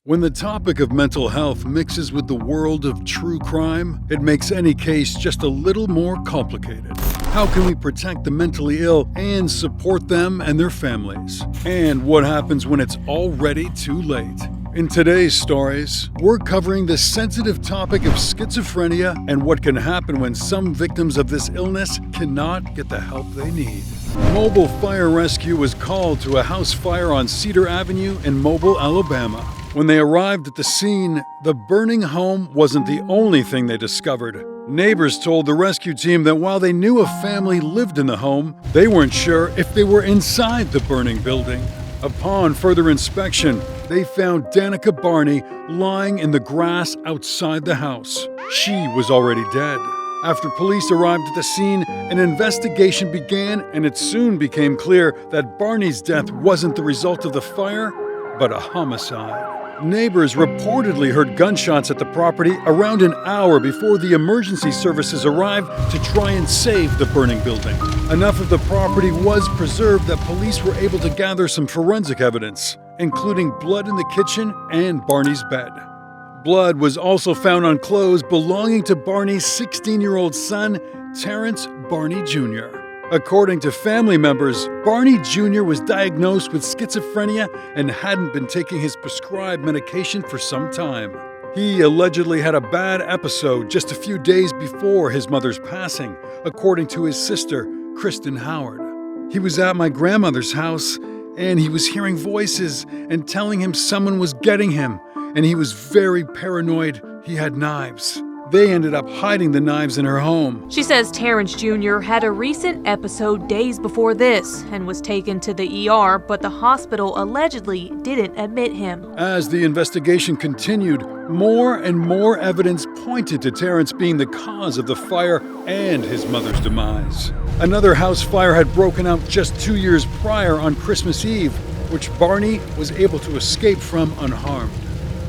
When the topic of mental health mixes with the world of true crime, it makes any case just a little more complicated. How can we protect the mentally ill and support them and their families? And what happens when it's already too late? In today's stories, we're covering the sensitive topic of schizophrenia and what can happen when some victims of this illness cannot get the help they need. Mobile fire rescue was called to a house fire on Cedar Avenue in Mobile, Alabama. When they arrived at the scene, the burning home wasn't the only thing they discovered. Neighbors told the rescue team that while they knew a family lived in the home, they weren't sure if they were inside the burning building. Upon further inspection, they found Danica Barney lying in the grass outside the house. She was already dead. After police arrived at the scene, an investigation began, and it soon became clear that Barney's death wasn't the result of the fire, but a homicide. Neighbors reportedly heard gunshots at the property around an hour before the emergency services arrived to try and save the burning building. Enough of the property was preserved that police were able to gather some forensic evidence, including blood in the kitchen and Barney's bed. Blood was also found on clothes belonging to Barney's 16-year-old son, Terrence Barney Jr. According to family members, Barney Jr. was diagnosed with schizophrenia and hadn't been taking his prescribed medication for some time. He allegedly had a bad episode just a few days before his mother's passing, according to his sister, Kristen Howard. He was at my grandmother's house, and he was hearing voices and telling him someone was getting him, and he was very paranoid. He had knives. They ended up hiding the knives in her home. She says Terrence Jr. had a recent episode days before this and was taken to the ER, but the hospital allegedly didn't admit him. As the investigation continued, more and more evidence pointed to Terrence being the cause of the fire and his mother's demise. Another house fire had broken out just 2 years prior on Christmas Eve, which Barney was able to escape from unharmed.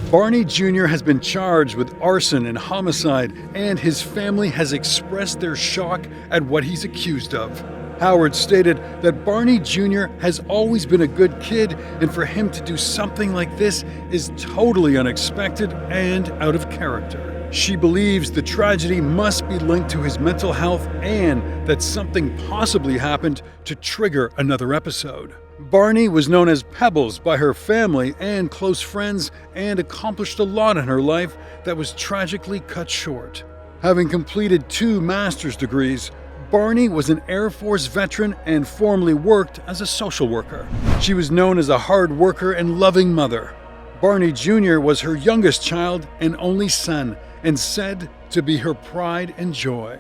Barney Jr. has been charged with arson and homicide, and his family has expressed their shock at what he's accused of. Howard stated that Barney Jr. has always been a good kid, and for him to do something like this is totally unexpected and out of character. She believes the tragedy must be linked to his mental health and that something possibly happened to trigger another episode. Barney was known as Pebbles by her family and close friends and accomplished a lot in her life that was tragically cut short. Having completed 2 master's degrees, Barney was an Air Force veteran and formerly worked as a social worker. She was known as a hard worker and loving mother. Barney Jr. was her youngest child and only son, and said to be her pride and joy.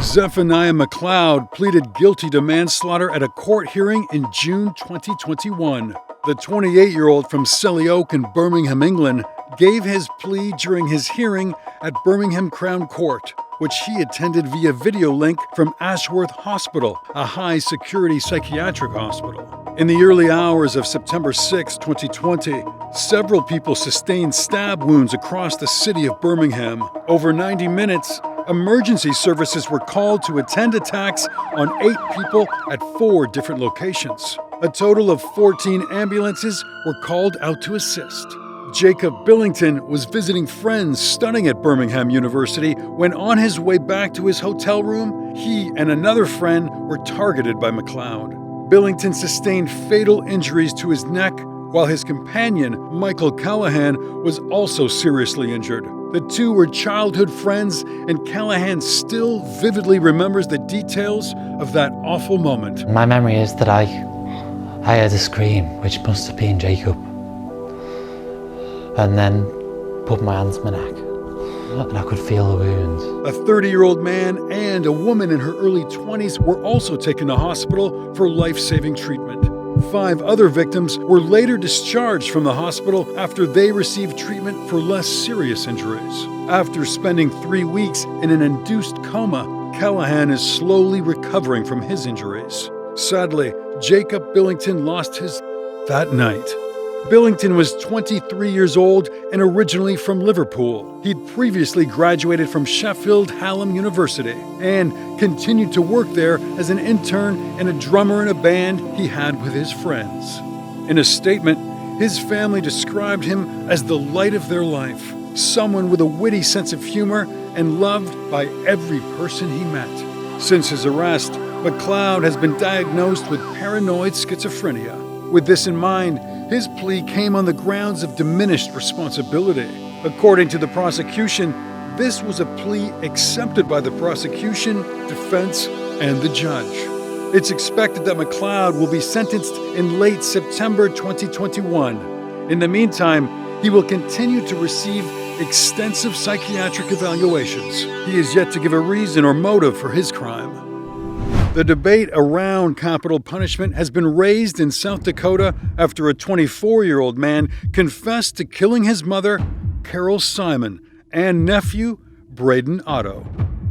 Zephaniah McLeod pleaded guilty to manslaughter at a court hearing in June 2021. The 28-year-old from Selly Oak in Birmingham, England, gave his plea during his hearing at Birmingham Crown Court, which he attended via video link from Ashworth Hospital, a high-security psychiatric hospital. In the early hours of September 6, 2020, several people sustained stab wounds across the city of Birmingham. Over 90 minutes, emergency services were called to attend attacks on 8 people at 4 different locations. A total of 14 ambulances were called out to assist. Jacob Billington was visiting friends studying at Birmingham University when on his way back to his hotel room, he and another friend were targeted by McLeod. Billington sustained fatal injuries to his neck, while his companion, Michael Callahan, was also seriously injured. The two were childhood friends, and Callahan still vividly remembers the details of that awful moment. My memory is that I heard a scream, which must have been Jacob, and then put my hand to my neck, and I could feel the wounds. A 30-year-old man and a woman in her early 20s were also taken to hospital for life-saving treatment. 5 other victims were later discharged from the hospital after they received treatment for less serious injuries. After spending 3 weeks in an induced coma, Callahan is slowly recovering from his injuries. Sadly, Jacob Billington lost his that night. Billington was 23 years old and originally from Liverpool. He'd previously graduated from Sheffield Hallam University and continued to work there as an intern and a drummer in a band he had with his friends. In a statement, his family described him as the light of their life, someone with a witty sense of humor and loved by every person he met. Since his arrest, McLeod has been diagnosed with paranoid schizophrenia. With this in mind, his plea came on the grounds of diminished responsibility. According to the prosecution, this was a plea accepted by the prosecution, defense, and the judge. It's expected that McLeod will be sentenced in late September 2021. In the meantime, he will continue to receive extensive psychiatric evaluations. He is yet to give a reason or motive for his crime. The debate around capital punishment has been raised in South Dakota after a 24-year-old man confessed to killing his mother, Carol Simon, and nephew, Braden Otto.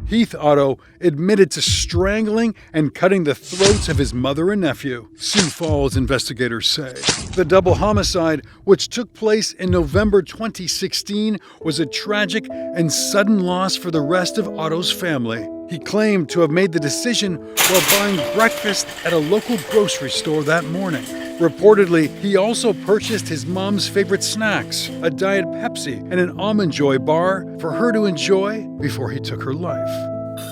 Heath Otto admitted to strangling and cutting the throats of his mother and nephew, Sioux Falls investigators say. The double homicide, which took place in November 2016, was a tragic and sudden loss for the rest of Otto's family. He claimed to have made the decision while buying breakfast at a local grocery store that morning. Reportedly, he also purchased his mom's favorite snacks, a Diet Pepsi and an Almond Joy bar, for her to enjoy before he took her life.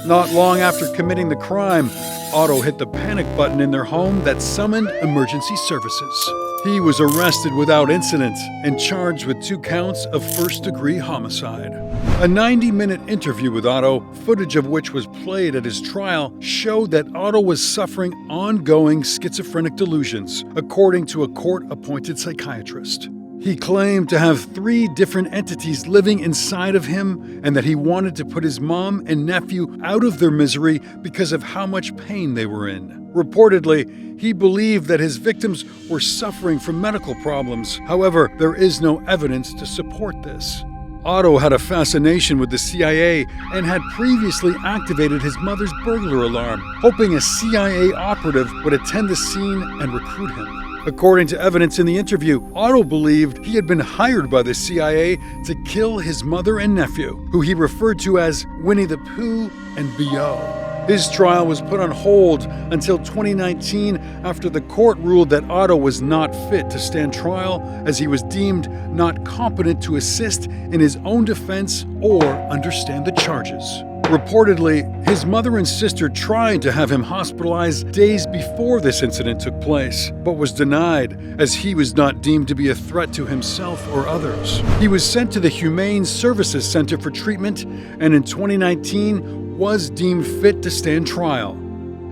Not long after committing the crime, Otto hit the panic button in their home that summoned emergency services. He was arrested without incident and charged with 2 counts of first-degree homicide. A 90-minute interview with Otto, footage of which was played at his trial, showed that Otto was suffering ongoing schizophrenic delusions, according to a court-appointed psychiatrist. He claimed to have 3 different entities living inside of him and that he wanted to put his mom and nephew out of their misery because of how much pain they were in. Reportedly, he believed that his victims were suffering from medical problems. However, there is no evidence to support this. Otto had a fascination with the CIA and had previously activated his mother's burglar alarm, hoping a CIA operative would attend the scene and recruit him. According to evidence in the interview, Otto believed he had been hired by the CIA to kill his mother and nephew, who he referred to as Winnie the Pooh and B.O. His trial was put on hold until 2019 after the court ruled that Otto was not fit to stand trial as he was deemed not competent to assist in his own defense or understand the charges. Reportedly, his mother and sister tried to have him hospitalized days before this incident took place, but was denied as he was not deemed to be a threat to himself or others. He was sent to the Humane Services Center for treatment and in 2019 was deemed fit to stand trial.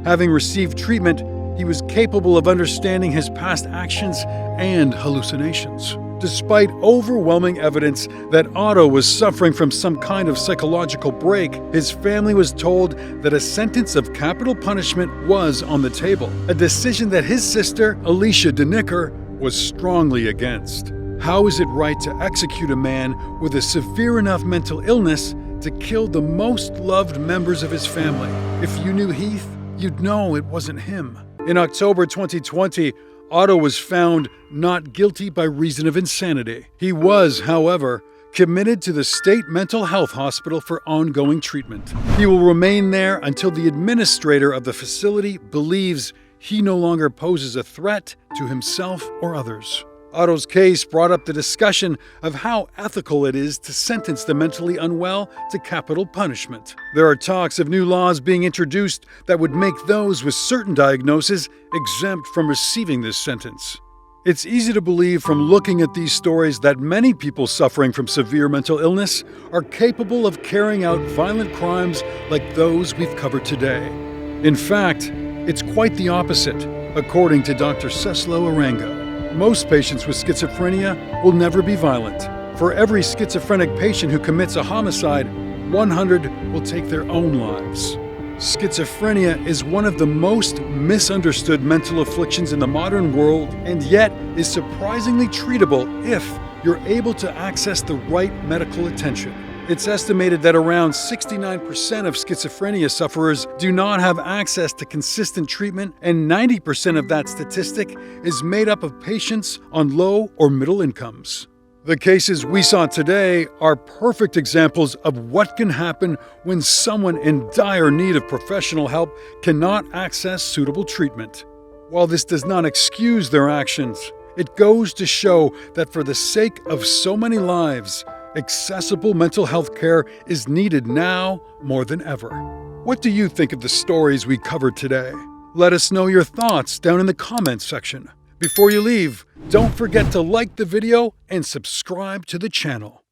Having received treatment, he was capable of understanding his past actions and hallucinations. Despite overwhelming evidence that Otto was suffering from some kind of psychological break, his family was told that a sentence of capital punishment was on the table, a decision that his sister, Alicia DeNicker, was strongly against. How is it right to execute a man with a severe enough mental illness to kill the most loved members of his family? If you knew Heath, you'd know it wasn't him. In October 2020, Otto was found not guilty by reason of insanity. He was, however, committed to the State Mental Health Hospital for ongoing treatment. He will remain there until the administrator of the facility believes he no longer poses a threat to himself or others. Otto's case brought up the discussion of how ethical it is to sentence the mentally unwell to capital punishment. There are talks of new laws being introduced that would make those with certain diagnoses exempt from receiving this sentence. It's easy to believe from looking at these stories that many people suffering from severe mental illness are capable of carrying out violent crimes like those we've covered today. In fact, it's quite the opposite, according to Dr. Ceslo Arango. Most patients with schizophrenia will never be violent. For every schizophrenic patient who commits a homicide, 100 will take their own lives. Schizophrenia is one of the most misunderstood mental afflictions in the modern world, and yet is surprisingly treatable if you're able to access the right medical attention. It's estimated that around 69% of schizophrenia sufferers do not have access to consistent treatment, and 90% of that statistic is made up of patients on low or middle incomes. The cases we saw today are perfect examples of what can happen when someone in dire need of professional help cannot access suitable treatment. While this does not excuse their actions, It goes to show that for the sake of so many lives, accessible mental health care is needed now more than ever. What do you think of the stories we covered today? Let us know your thoughts down in the comments section. Before you leave, don't forget to like the video and subscribe to the channel.